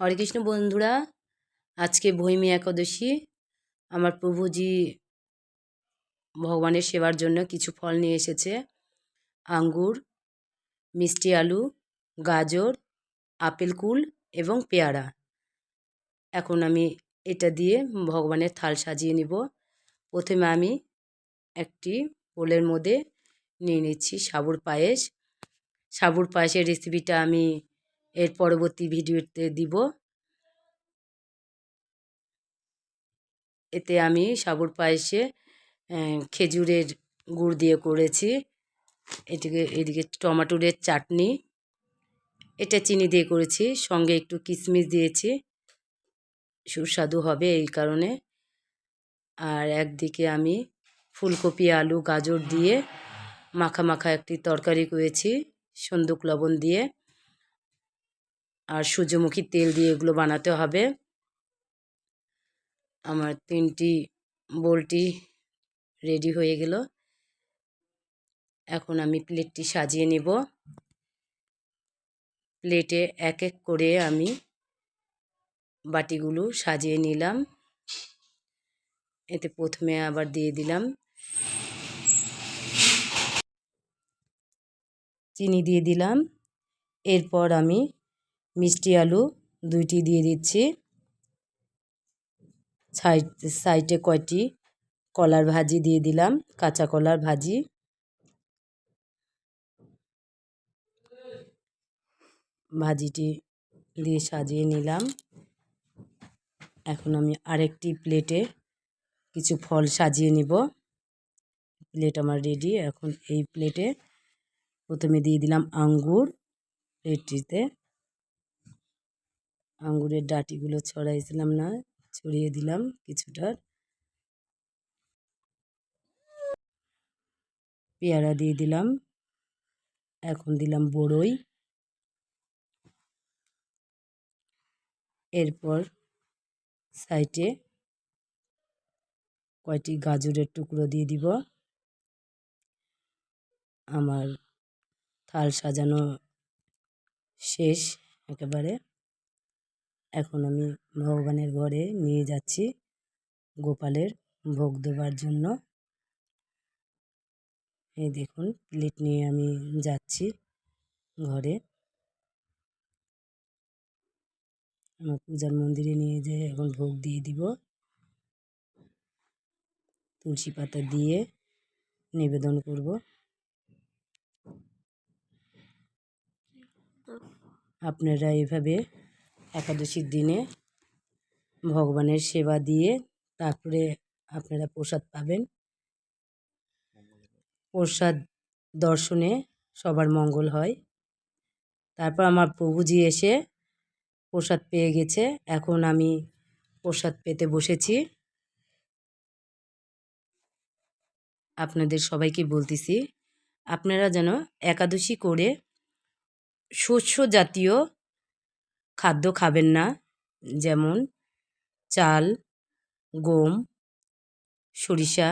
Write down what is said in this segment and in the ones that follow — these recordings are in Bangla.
হরে কৃষ্ণ বন্ধুরা, আজকে ভৈমী একাদশী। আমার প্রভুজি ভগবানের সেবার জন্য কিছু ফল নিয়ে এসেছে। আঙ্গুর, মিষ্টি আলু, গাজর, আপেল কুল এবং পেয়ারা। এখন আমি এটা দিয়ে ভগবানের থাল সাজিয়ে নিব। প্রথমে আমি একটি বোলের মধ্যে নিয়ে নিচ্ছি সাবুর পায়েস। সাবুর পায়েসের রেসিপিটা আমি এর পরবর্তী ভিডিওতে দিব। এতে আমি সাবুর পায়েসে খেজুরের গুড় দিয়ে করেছি। এদিকে টমেটোর চাটনি, এটা চিনি দিয়ে করেছি, সঙ্গে একটু কিশমিশ দিয়েছি, সুস্বাদু হবে এই কারণে। আর একদিকে আমি ফুলকপি, আলু, গাজর দিয়ে মাখা মাখা একটি তরকারি করেছি সন্দুক লবণ দিয়ে, আর সূর্যমুখী তেল দিয়ে এগুলো বানাতে হবে। আমার 3টি বোলটি রেডি হয়ে গেল। এখন আমি প্লেটটি সাজিয়ে নেব। প্লেটে এক এক করে আমি বাটিগুলো সাজিয়ে নিলাম। এতে প্রথমে আবার দিয়ে দিলাম চিনি দিয়ে দিলাম। এরপর আমি মিষ্টি আলু 2টি দিয়ে দিচ্ছি। সাইডে কয়টি কলার ভাজি দিয়ে দিলাম, কাঁচা কলার ভাজি। ভাজিটি দিয়ে সাজিয়ে নিলাম। এখন আমি আরেকটি প্লেটে কিছু ফল সাজিয়ে নিব। প্লেট আমার রেডি। এখন এই প্লেটে প্রথমে দিয়ে দিলাম আঙ্গুর। প্লেটটিতে আঙ্গুরের ডাঁটিগুলো ছড়াইছিলাম না, ছড়িয়ে দিলাম কিছুটা। পেয়ারা দিয়ে দিলাম। এখন দিলাম বড়ই। এরপর সাইডে কয়টি গাজরের টুকরো দিয়ে দিব। আমার থাল সাজানো শেষ একেবারে। এখন আমি ভগবানের ঘরে নিয়ে যাচ্ছি গোপালের ভোগ দেবার জন্য। এই দেখুন, প্লেট নিয়ে আমি যাচ্ছি ঘরে। আমার পূজার মন্দিরে নিয়ে যেয়ে এখন ভোগ দিয়ে দিব। তুলসী পাতা দিয়ে নিবেদন করব। আপনারা এভাবে একাদশীর দিনে ভগবানের সেবা দিয়ে তারপরে আপনারা প্রসাদ পাবেন। প্রসাদ দর্শনে সবার মঙ্গল হয়। তারপর আমার প্রভুজি এসে প্রসাদ পেয়ে গেছে। এখন আমি প্রসাদ পেতে বসেছি। আপনাদের সবাইকে বলতেছি, আপনারা যেন একাদশী করে শস্য জাতীয় খাদ্য খাবেন না, যেমন চাল, গম, সরিষা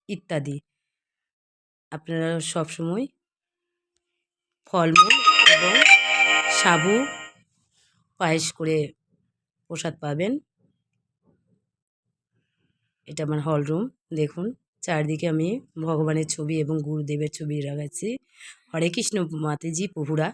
ইত্যাদি। আপনারা সবসময় ফলমূল এবং সাবু পায়েস করে প্রসাদ পাবেন। এটা আমার হল রুম। দেখুন, চারদিকে আমি ভগবানের ছবি এবং গুরুদেবের ছবি লাগাচ্ছি। হরে কৃষ্ণ মাতাজি প্রভুরা।